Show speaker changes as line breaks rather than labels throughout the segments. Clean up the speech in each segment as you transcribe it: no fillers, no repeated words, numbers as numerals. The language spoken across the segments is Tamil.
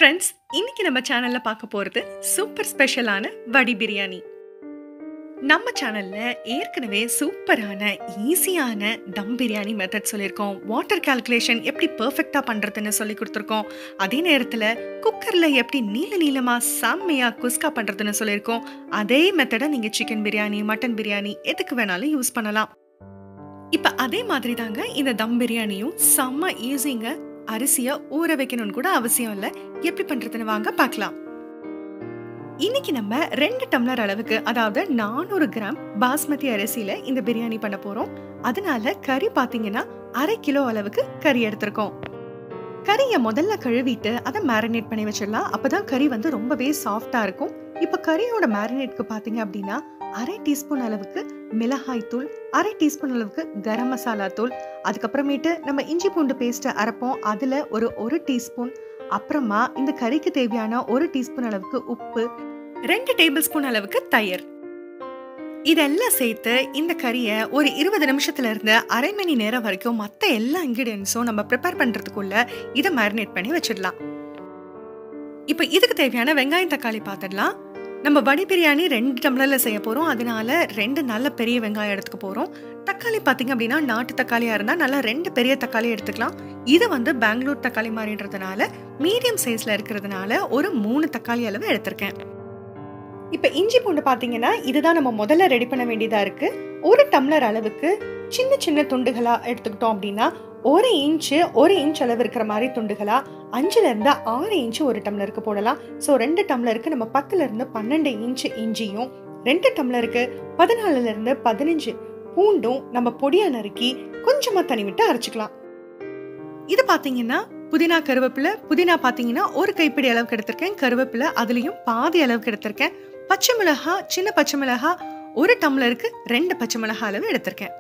ஃப்ரெண்ட்ஸ், இன்னைக்கு நம்ம சேனல்ல பார்க்க போறது சூப்பர் ஸ்பெஷலான வடி பிரியாணி. நம்ம சேனல்ல ஏற்கனவே சூப்பரான ஈஸியான தம் பிரியாணி மெத்தட் சொல்லியிருக்கோம். வாட்டர் கால்குலேஷன் எப்படி பெர்ஃபெக்டா பண்றதுன்னு சொல்லி கொடுத்துருக்கோம். அதே நேரத்துல குக்கர்ல எப்படி நீள நீளமா செம்மையா குஸ்கா பண்றதுன்னு சொல்லியிருக்கோம். அதே மெத்தடை நீங்க சிக்கன் பிரியாணி, மட்டன் பிரியாணி எதுக்கு வேணாலும் யூஸ் பண்ணலாம். இப்ப அதே மாதிரி தாங்க இந்த தம் பிரியாணியும் செம்ம ஈஸிங்க. அரிசியை ஊற வைக்கணும்னு கூட அவசியம் இல்லை. எப்படி பண்றதுன்னு வாங்க பார்க்கலாம். இன்னைக்கு நம்ம 2 டம்ளர் அளவுக்கு, அதாவது 400 கிராம் பாஸ்மதி அரிசியில இந்த பிரியாணி பண்ண போறோம். அதனால கறி பாத்தீங்கன்னா 1/2 கிலோ அளவுக்கு கறி எடுத்திருக்கோம். கறியை முதல்ல கழுவிட்டு அதை மேரினேட் பண்ணி வச்சிடலாம். அப்பதான் கறி வந்து ரொம்பவே சாஃப்டா இருக்கும். இப்ப கறியோட மேரினேட்க்கு பாத்தீங்க அப்படின்னா 1/2 டீஸ்பூன் அளவுக்கு மிளகாய் தூள், 1/2 டீஸ்பூன் அளவுக்கு கரம் மசாலா தூள், அதுக்கப்புறமேட்டு நம்ம இஞ்சி பூண்டு பேஸ்ட் அரைப்போம், அதுல ஒரு டீஸ்பூன், அப்புறமா இந்த கறிக்கு தேவையான 1 டீஸ்பூன் அளவுக்கு உப்பு, 2 டேபிள் ஸ்பூன் அளவுக்கு தயிர், இதெல்லாம் சேர்த்து இந்த கறியை ஒரு 20 நிமிஷத்துல இருந்து அரை மணி நேரம் வரைக்கும் மற்ற எல்லா இன்கிரியன்ஸும் நம்ம ப்ரிப்பேர் பண்றதுக்குள்ள இதை மேரினேட் பண்ணி வச்சிடலாம். இப்ப இதுக்கு தேவையான வெங்காயம் தக்காளி பார்த்துடலாம். நம்ம வடி பிரியாணி 2 டம்ளர்ல செய்ய போறோம். அதனால 2 நல்ல பெரிய வெங்காயம் எடுத்துக்க போறோம். தக்காளி பாத்தீங்க அப்படின்னா நாட்டு தக்காளியா இருந்தா நல்லா 2 பெரிய தக்காளி எடுத்துக்கலாம். இது வந்து பெங்களூர் தக்காளி மாதிரின்றதுனால மீடியம் சைஸ்ல இருக்கிறதுனால ஒரு 3 தக்காளி அளவு எடுத்திருக்கேன். இப்ப இஞ்சி பூண்டு பாத்தீங்கன்னா இதுதான் நம்ம முதல்ல ரெடி பண்ண வேண்டியதா இருக்கு. 1 டம்ளர் அளவுக்கு சின்ன சின்ன துண்டுகளா எடுத்துக்கிட்டோம் அப்படின்னா 1 இன்ச் அளவு இருக்கிற மாதிரி துண்டுகளா 5ல இருந்து 6 இன்ச் ஒரு டம்ளருக்கு போடலாம். ஸோ 2 டம்ளருக்கு நம்ம 10ல இருந்து 12 இன்ச் இஞ்சியும், 2 டம்ளருக்கு 14ல இருந்து 15 பூண்டும் நம்ம பொடியா நறுக்கி கொஞ்சமா தண்ணி விட்டு அரைச்சிக்கலாம். இது பாத்தீங்கன்னா புதினா கருவேப்பிலை, புதினா பாத்தீங்கன்னா 1 கைப்பிடி அளவுக்கு எடுத்திருக்கேன். கருவேப்பிலை அதுலயும் பாதி அளவுக்கு எடுத்திருக்கேன். பச்சை மிளகா, சின்ன பச்சை மிளகா 1 டம்ளருக்கு 2 பச்சை மிளகா அளவு எடுத்திருக்கேன்.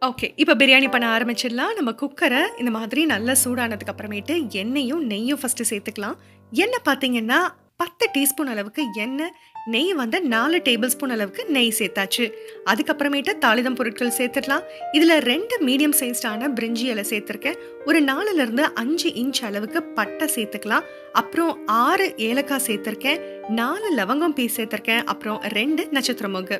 ஓகே, இப்ப பிரியாணி பண்ண ஆரம்பிச்சிடலாம். நம்ம குக்கரை இந்த மாதிரி நல்லா சூடானதுக்கு அப்புறமேட்டு எண்ணெயும் நெய்யும் ஃபர்ஸ்ட் சேர்த்துக்கலாம். எண்ணெய் பாத்தீங்கன்னா 10 டீஸ்பூன் அளவுக்கு எண்ணெய், நெய் வந்து 4 டேபிள் ஸ்பூன் அளவுக்கு நெய் சேர்த்தாச்சு. அதுக்கப்புறமேட்டு தாளிதம் பொருட்கள் சேர்த்துடலாம். இதுல 2 மீடியம் சைஸ்டான பிரிஞ்சி இலை சேர்த்திருக்கேன். ஒரு 4ல இருந்து 5 இன்ச் அளவுக்கு பட்டை சேர்த்துக்கலாம். அப்புறம் 6 ஏலக்காய் சேர்த்திருக்கேன், 4 லவங்கம் பீஸ் சேர்த்திருக்கேன், அப்புறம் 2 நட்சத்திர மொக்கு.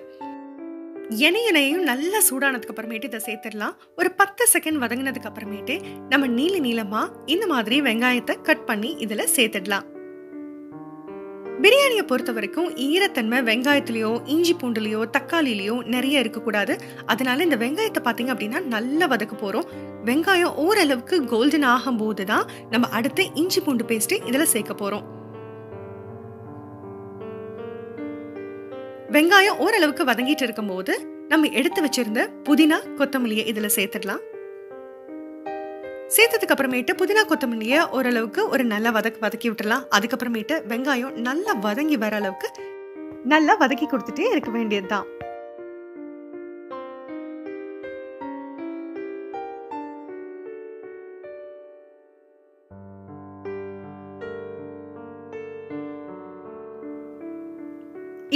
எண்ணெயும் நல்லா சூடானதுக்கு அப்புறமேட்டு இதை சேர்த்துடலாம். ஒரு 10 செகண்ட் வதங்கினதுக்கு அப்புறமேட்டு நம்ம நீல நீளமா இந்த மாதிரி வெங்காயத்தை கட் பண்ணி இதுல சேர்த்துடலாம். பிரியாணியை பொறுத்த வரைக்கும் ஈரத்தன்மை வெங்காயத்திலயோ இஞ்சி பூண்டுலயோ தக்காளிலயோ நிறைய இருக்கக்கூடாது. அதனால இந்த வெங்காயத்தை பாத்தீங்க அப்படின்னா நல்லா வதக்க போறோம். வெங்காயம் ஓரளவுக்கு கோல்டன் ஆகும் போதுதான் நம்ம அடுத்து இஞ்சி பூண்டு பேஸ்ட் இதுல சேர்க்க போறோம். வெங்காயம் ஓரளவுக்கு வதங்கிட்டு இருக்கும் போது நம்ம எடுத்து வச்சிருந்த புதினா கொத்தமல்லியை இதுல சேர்த்துடலாம். சேர்த்ததுக்கு அப்புறமேட்டு புதினா கொத்தமல்லியை ஓரளவுக்கு ஒரு நல்லா வதக்கி விட்டுலாம். அதுக்கப்புறமேட்டு வெங்காயம் நல்லா வதங்கி வர அளவுக்கு நல்லா வதக்கி கொடுத்துட்டே இருக்க வேண்டியதுதான்.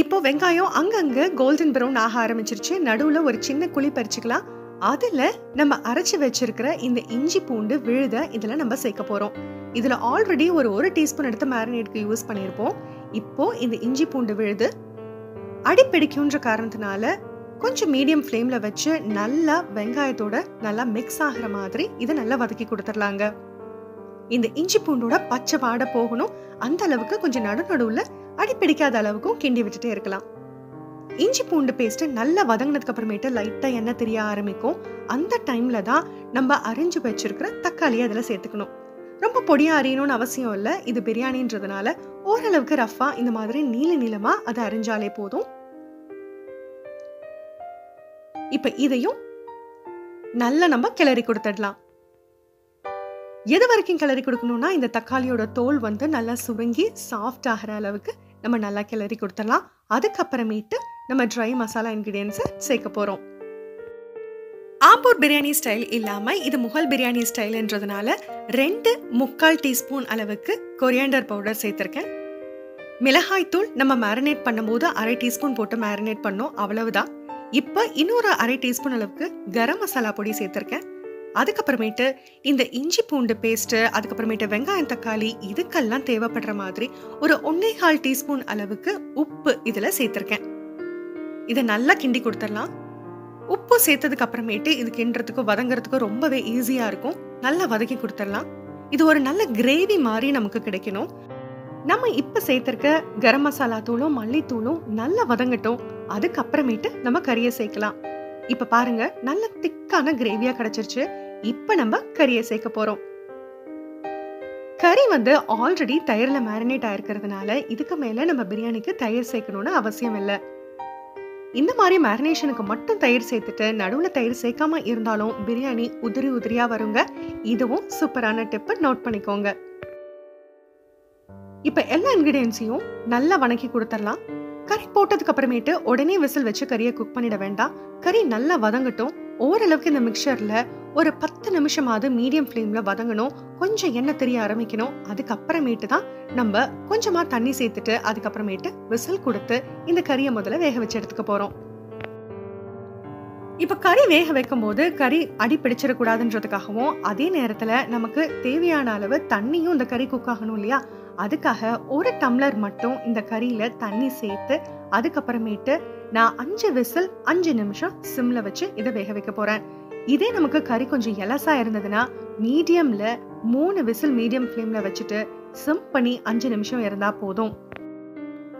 இப்போ வெங்காயம் அங்கங்க கோல்டன் ப்ரௌன் ஆக ஆரம்பிச்சிருச்சு. நடுவுல ஒரு சின்ன குழி பறிச்சுக்கலாம். அதுல நம்ம அரைச்சு வச்சிருக்கிற இந்த இஞ்சி பூண்டு விழுத இதுல நம்ம சேர்க்க போறோம். இதுல ஆல்ரெடி ஒரு டீஸ்பூன் எடுத்து மேரினேட்க்கு யூஸ் பண்ணிருப்போம். இப்போ இந்த இஞ்சி பூண்டு விழுது அடிப்பிடிக்கும்ன்ற காரணத்தினால கொஞ்சம் மீடியம் ஃப்ளேம்ல வச்சு நல்லா வெங்காயத்தோட நல்லா மிக்ஸ் ஆகிற மாதிரி இதை நல்லா வதக்கி கொடுத்துடலாங்க. இந்த இஞ்சி பூண்டோட பச்சை வாடை போகணும். அந்த அளவுக்கு கொஞ்சம் நடுநடுவுல அடிப்பிடிக்காத அளவுக்கும் கிண்டி விட்டுட்டே இருக்கலாம். இஞ்சி பூண்டு பேஸ்ட் நல்லா வதங்கினதுக்கு அப்புறமேட்டு லைட்டா எண்ணெய் தெரிய ஆரம்பிக்கும். அந்த டைம்ல தான் நம்ம அரிஞ்சு வச்சிருக்கிற தக்காளியை அதுல சேர்த்துக்கணும். ரொம்ப பொடியா அரியணும்னு அவசியம் இல்லை. இது பிரியாணின்றதுனால ஓரளவுக்கு ரஃபா இந்த மாதிரி நீல நீளமா அதை அரிஞ்சாலே போதும். இப்ப இதையும் நல்லா நம்ம கிளறி கொடுத்துடலாம். எது வரைக்கும் கிளறி கொடுக்கணும்னா இந்த தக்காளியோட தோல் வந்து நல்லா சுருங்கி சாஃப்ட் ஆகிற அளவுக்கு நம்ம நல்லா கிளறி கொடுத்துடலாம். அதுக்கப்புறமேட்டு நம்ம ட்ரை மசாலா இன்கிரியன்ஸை சேர்க்க போறோம். ஆம்பூர் பிரியாணி ஸ்டைல் இல்லாம இது முகல் பிரியாணி ஸ்டைல்ன்றதுனால 2/4 டீஸ்பூன் அளவுக்கு கொரியாண்டர் பவுடர் சேர்த்திருக்கேன். மிளகாய் தூள் நம்ம மேரினேட் பண்ணும்போது 1/2 டீஸ்பூன் போட்டு மேரினேட் பண்ணோம், அவ்வளவுதான். இப்ப இன்னொரு 1/2 டீஸ்பூன் அளவுக்கு கரம் மசாலா பொடி சேர்த்திருக்கேன். அதுக்கப்புறமேட்டு இந்த இஞ்சி பூண்டு பேஸ்ட்டு, அதுக்கப்புறமேட்டு வெங்காயம் தக்காளி இதுக்கெல்லாம் தேவைப்படுற மாதிரி ஒரு 1.25 டீஸ்பூன் அளவுக்கு உப்பு இதில் சேர்த்துருக்கேன். இதை நல்லா கிண்டி கொடுத்துடலாம். உப்பு சேர்த்ததுக்கு அப்புறமேட்டு இது கிண்டுறதுக்கும் வதங்குறதுக்கும் ரொம்பவே ஈஸியாக இருக்கும். நல்லா வதக்கி கொடுத்துடலாம். இது ஒரு நல்ல கிரேவி மாதிரி நமக்கு கிடைக்கணும். நம்ம இப்போ சேர்த்துருக்க கரம் மசாலா தூளும் மல்லித்தூளும் நல்லா வதங்கட்டும். அதுக்கப்புறமேட்டு நம்ம கறியை சேர்க்கலாம். இப்போ பாருங்க, நல்ல திக்கான கிரேவியா கிடைச்சிருச்சு. இப்போ நம்ம கறியை சேர்க்க போறோம். கறி ஆல்ரெடி தயிர்ல மேரினேட் ஆயிருக்கிறதுனால இதுக்கு மேல நம்ம பிரியாணிக்கு தயிர் சேர்க்கணும்னு அவசியம் இல்லை. இந்த மாதிரி மேரினேஷனுக்கு மட்டும் தயிர் சேர்த்துட்டு நடுவுல தயிர் சேர்க்காம இருந்தாலும் பிரியாணி உதிரி உதிரியா வருங்க. இதுவும் சூப்பரான டிப், நோட் பண்ணிக்கோங்க. இப்ப எல்லா இன்கிரிடியன்ஸையும் நல்லா வணக்கி கொடுத்துடலாம். கறி போட்டதுக்கு அப்புறமேட்டு உடனே விசில் வச்சு கறியை குக் பண்ணிட வேண்டாம். கறி நல்லா வதங்கட்டும். ஓரளவுக்கு இந்த மிக்சர்ல ஒரு 10 நிமிஷமாவது மீடியம் ஃப்ளேம்ல வதங்கணும். கொஞ்சம் எண்ணெய் தெரிய ஆரம்பிக்கணும். அதுக்கப்புறமேட்டு தான் நம்ம கொஞ்சமா தண்ணி சேர்த்துட்டு அதுக்கப்புறமேட்டு விசில் கொடுத்து இந்த கறியை முதல்ல வேக வச்சு எடுத்துக்க போறோம். இப்ப கறி வேக வைக்கும் போது கறி அடி பிடிச்சிடக்கூடாதுன்றதுக்காகவும் அதே நேரத்துல நமக்கு தேவையான அளவு தண்ணியும் இந்த கறி குக் ஆகணும் இல்லையா, அதுக்காக 1 டம்ளர் மட்டும் இந்த கறியில தண்ணி சேர்த்து அதுக்கப்புறமேட்டு நான் 5 விசில் 5 நிமிஷம் சிம்ல வச்சு இதை வேக வைக்க போறேன். இதே நமக்கு கறி கொஞ்சம் எலசா இருந்ததுன்னா மீடியம்ல 3 விசில் மீடியம் ஃப்ளேம்ல வச்சுட்டு சிம் பண்ணி 5 நிமிஷம் இருந்தா போதும்.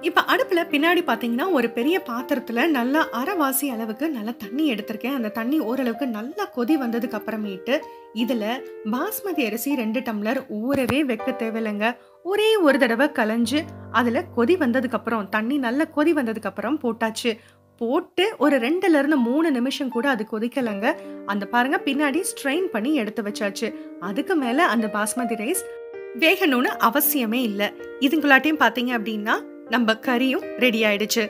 இப்ப அடுப்புல பின்னாடி பாத்தீங்கன்னா ஒரு பெரிய பாத்திரத்துல நல்லா அரைவாசி அளவுக்கு நல்லா தண்ணி எடுத்திருக்கேன். அந்த தண்ணி ஓரளவுக்கு நல்லா கொதி வந்ததுக்கு அப்புறமேட்டு இதுல பாஸ்மதி அரிசி 2 டம்ளர் ஊறவே வைக்க தேவையில்லைங்க. ஒரே ஒரு தடவை கலைஞ்சு அதுல கொதி வந்ததுக்கு அப்புறம் தண்ணி நல்லா கொதி வந்ததுக்கு அப்புறம் போட்டாச்சு. போட்டு ஒரு 2-3 நிமிஷம் கூட அது கொதிக்கலங்க. அந்த பாருங்க பின்னாடி ஸ்ட்ரெயின் பண்ணி எடுத்து வச்சாச்சு. அதுக்கு மேல அந்த பாஸ்மதி ரைஸ் வேகணும்னு அவசியமே இல்லை. இதுங்களாட்டையும் பாத்தீங்க அப்படின்னா நம்ம கறியும் ரெடி ஆயிடுச்சு.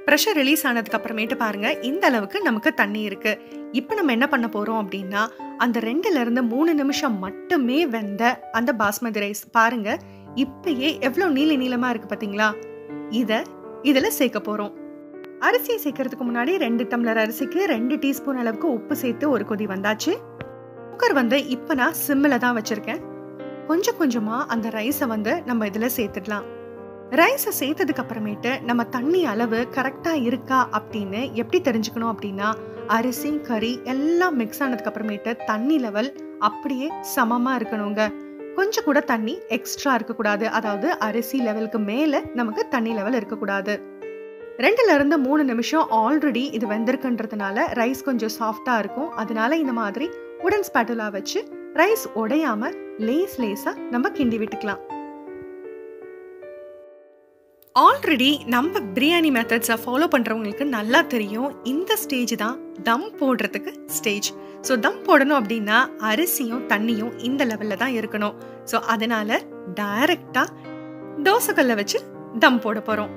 ப்ரெஷர் ரிலீஸ் ஆனதுக்கு அப்புறமேட்டு பாருங்க இந்த அளவுக்கு நமக்கு தண்ணி இருக்கு. இப்போ நம்ம என்ன பண்ண போறோம் அப்படின்னா அந்த 2-3 நிமிஷம் மட்டுமே வெந்த அந்த பாஸ்மதி ரைஸ் பாருங்க இப்பயே எவ்வளவு நீளமா இருக்கு பாத்தீங்களா. இதுல சேர்க்க போறோம். அரிசி சேர்க்கறதுக்கு முன்னாடி 2 டம்ளர் அரிசிக்கு 2 டீஸ்பூன் அளவுக்கு உப்பு சேர்த்து ஒரு கொதி வந்தாச்சு. குக்கர் இப்ப நான் சிம்ல தான் வச்சிருக்கேன். கொஞ்சம் கொஞ்சமா அந்த ரைஸை நம்ம இதுல சேர்த்துடலாம். ரைஸை சேர்த்ததுக்கு அப்புறமேட்டு நம்ம தண்ணி அளவு கரெக்டா இருக்கா அப்படின்னு எப்படி தெரிஞ்சுக்கணும் அப்படின்னா அரிசி கறி எல்லாம் மிக்ஸ் ஆனதுக்கு அப்புறமேட்டு தண்ணி லெவல் அப்படியே சமமா இருக்கணுங்க. கொஞ்சம் கூட தண்ணி எக்ஸ்ட்ரா இருக்கக்கூடாது. அதாவது அரிசி லெவலுக்கு மேல நமக்கு தண்ணி லெவல் இருக்கக்கூடாது. 2-3 நிமிஷம் ஆல்ரெடி இது வெந்திருக்குன்றதுனால ரைஸ் கொஞ்சம் சாஃப்டா இருக்கும். அதனால இந்த மாதிரி உடன் ஸ்பாட்டுலா வச்சு ரைஸ் உடையாம லேசா நம்ம கிண்டி விட்டுக்கலாம். ஆல்ரெடி நம்ம பிரியாணி மெத்தட்ஸை ஃபாலோ பண்ணுறவங்களுக்கு நல்லா தெரியும். இந்த ஸ்டேஜ் தான் தம் போடுறதுக்கு ஸ்டேஜ். ஸோ தம் போடணும் அப்படின்னா அரிசியும் தண்ணியும் இந்த லெவலில் தான் இருக்கணும். ஸோ அதனால டைரக்டாக தோசைக்கல்லை வச்சு தம் போட போகிறோம்.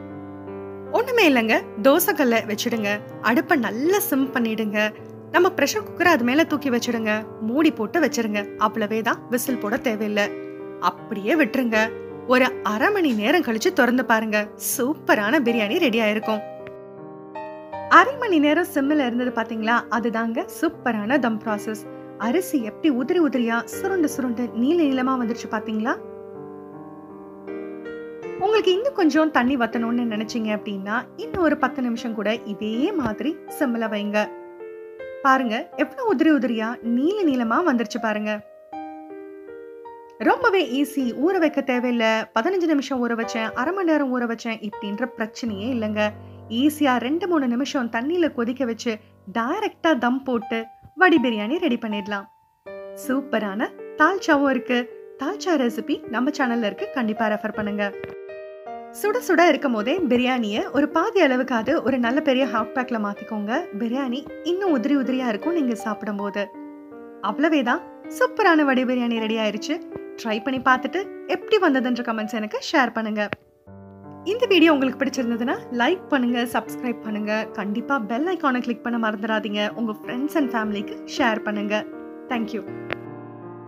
ஒன்றுமே இல்லைங்க, தோசைக்கல்லை வச்சுடுங்க. அடுப்பை நல்லா சிம் பண்ணிடுங்க. நம்ம ப்ரெஷர் குக்கரை அது மேலே தூக்கி வச்சுடுங்க. மூடி போட்டு வச்சிருங்க. அவ்வளவே தான், விசில் போட தேவையில்லை. அப்படியே விட்டுருங்க. ஒரு அரை மணி நேரம் கழிச்சு திறந்து பாருங்க, சூப்பரான பிரியாணி ரெடி ஆயிருக்கும். அரை மணி நேரம் சிம்மில் இருந்தது பாத்தீங்களா, அதுதாங்க சூப்பரான தம் ப்ராசஸ். அரிசி எப்படி உதிரி உதிரியா சுருண்டு நீளமா வந்துருச்சு பாத்தீங்களா. உங்களுக்கு இன்னும் கொஞ்சம் தண்ணி வத்தணும்னு நினைச்சீங்க அப்படின்னா இன்னும் ஒரு 10 நிமிஷம் கூட இதே மாதிரி சிம்மில் வைங்க. பாருங்க எவ்வளவு உதிரி உதிரியா நீளமா வந்துருச்சு பாருங்க. ரொம்பவே ஈஸி. ஊற வைக்க தேவையில்லை. 15 நிமிஷம் ஊற வச்சேன், அரை மணி நேரம் ஊற வச்சேன் இப்படின்ற பிரச்சனையே இல்லைங்க. ஈஸியா 2-3 நிமிஷம் தண்ணியில கொதிக்க வச்சு டைரக்டா தம் போட்டு வடி பிரியாணி ரெடி பண்ணிடலாம். சூப்பரான தால்ச்சாவும் இருக்கு. தால்ச்சா ரெசிபி நம்ம சேனல்ல இருக்கு, கண்டிப்பா ரெஃபர் பண்ணுங்க. சுட சுட இருக்கும் போதே பிரியாணியை ஒரு பாதி அளவுக்காவது ஒரு நல்ல பெரிய ஹாட் பேக்ல மாத்திக்கோங்க. பிரியாணி இன்னும் உதிரி உதிரியா இருக்கும் நீங்க சாப்பிடும் போது. அவ்வளவேதான், சூப்பரான வடி பிரியாணி ரெடி ஆயிருச்சு. ட்ரை பண்ணி பார்த்துட்டு எப்படி வந்ததுன்ற கமெண்ட்ஸ் எனக்கு ஷேர் பண்ணுங்க. இந்த வீடியோ உங்களுக்கு பிடிச்சிருந்ததுன்னா லைக் பண்ணுங்க, சப்ஸ்கிரைப் பண்ணுங்க. கண்டிப்பா பெல் ஐகானை கிளிக் பண்ண மறந்துடாதீங்க. உங்க ஃப்ரெண்ட்ஸ் அண்ட் ஃபேமிலிக்கு ஷேர் பண்ணுங்க. தேங்க்யூ.